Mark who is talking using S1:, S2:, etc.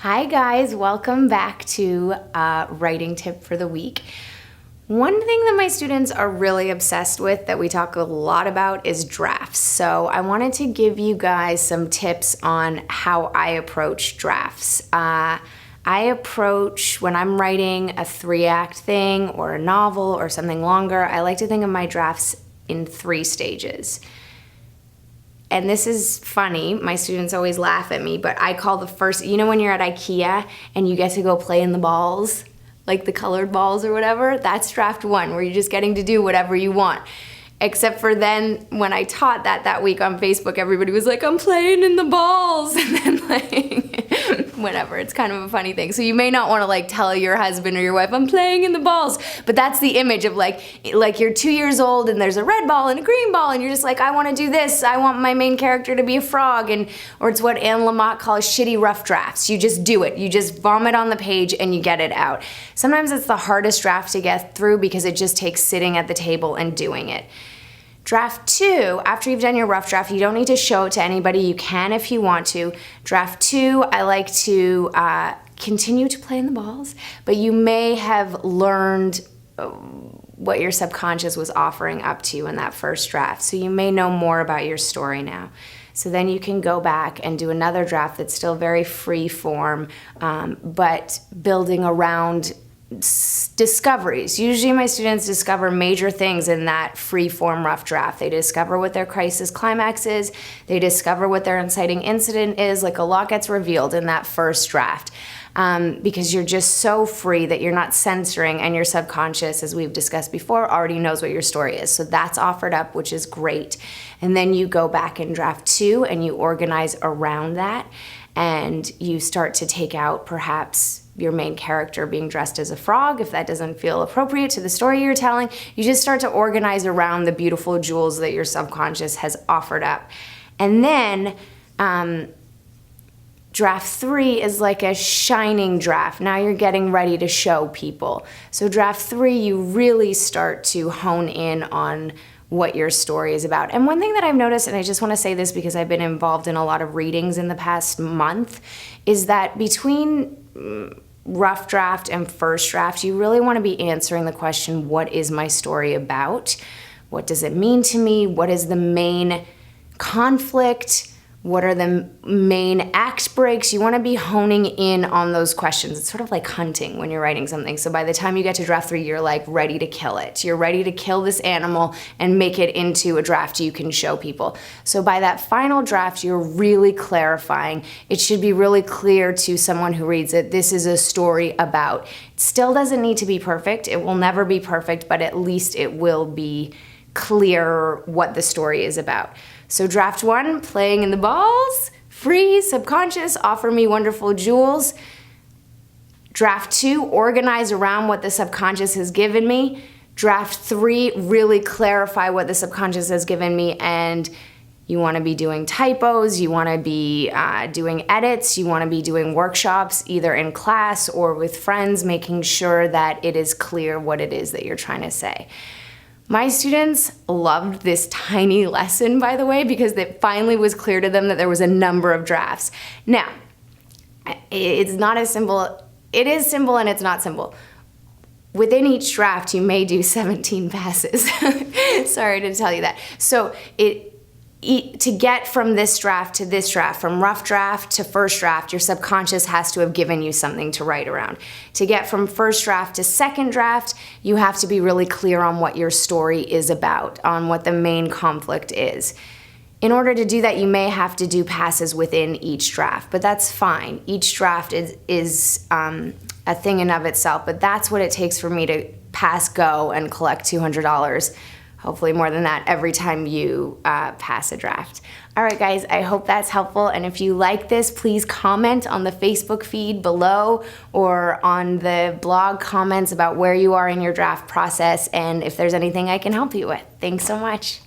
S1: Hi guys, welcome back to Writing Tip for the Week. One thing that my students are really obsessed with that we talk a lot about is drafts. So I wanted to give you guys some tips on how I approach drafts. I approach, when I'm writing a 3-act thing or a novel or something longer, I like to think of my drafts in 3 stages. And this is funny, my students always laugh at me, but I call the first, you know when you're at IKEA and you get to go play in the balls, like the colored balls or whatever? That's draft 1, where you're just getting to do whatever you want. Except for then, when I taught that week on Facebook, everybody was like, I'm playing in the balls, and then like, whatever, it's kind of a funny thing. So you may not want to like tell your husband or your wife, I'm playing in the balls, but that's the image of like you're 2 years old and there's a red ball and a green ball and you're just like, I want to do this, I want my main character to be a frog, or it's what Anne Lamott calls shitty rough drafts. You just do it, you just vomit on the page and you get it out. Sometimes it's the hardest draft to get through because it just takes sitting at the table and doing it. Draft 2, after you've done your rough draft, you don't need to show it to anybody. You can if you want to. Draft 2, I like to continue to play in the balls, but you may have learned what your subconscious was offering up to you in that first draft. So you may know more about your story now. So then you can go back and do another draft that's still very free form, but building around discoveries. Usually my students discover major things in that free form rough draft. They discover what their crisis climax is. They discover what their inciting incident is. Like a lot gets revealed in that first draft because you're just so free that you're not censoring, and your subconscious, as we've discussed before, already knows what your story is. So that's offered up, which is great. And then you go back in draft 2 and you organize around that, and you start to take out perhaps your main character being dressed as a frog. If that doesn't feel appropriate to the story you're telling, you just start to organize around the beautiful jewels that your subconscious has offered up. And then draft 3 is like a shining draft. Now you're getting ready to show people. So draft 3, you really start to hone in on what your story is about. And one thing that I've noticed, and I just want to say this because I've been involved in a lot of readings in the past month, is that between rough draft and first draft, you really want to be answering the question, what is my story about? What does it mean to me? What is the main conflict? What are the main act breaks? You want to be honing in on those questions. It's sort of like hunting when you're writing something. So by the time you get to draft 3, you're like ready to kill it. You're ready to kill this animal and make it into a draft you can show people. So by that final draft, you're really clarifying. It should be really clear to someone who reads it, this is a story about. It still doesn't need to be perfect. It will never be perfect, but at least it will be clear what the story is about. So draft 1, playing in the balls, free, subconscious, offer me wonderful jewels. Draft 2, organize around what the subconscious has given me. Draft 3, really clarify what the subconscious has given me, and you want to be doing typos, you want to be doing edits, you want to be doing workshops either in class or with friends, making sure that it is clear what it is that you're trying to say. My students loved this tiny lesson, by the way, because it finally was clear to them that there was a number of drafts. Now, it's not as simple. It is simple and it's not simple. Within each draft, you may do 17 passes. Sorry to tell you that. So to get from this draft to this draft, from rough draft to first draft, your subconscious has to have given you something to write around. To get from first draft to second draft, you have to be really clear on what your story is about, on what the main conflict is. In order to do that, you may have to do passes within each draft, but that's fine. Each draft is a thing in of itself, but that's what it takes for me to pass go and collect $200. Hopefully more than that every time you pass a draft. All right, guys, I hope that's helpful. And if you like this, please comment on the Facebook feed below or on the blog comments about where you are in your draft process and if there's anything I can help you with. Thanks so much.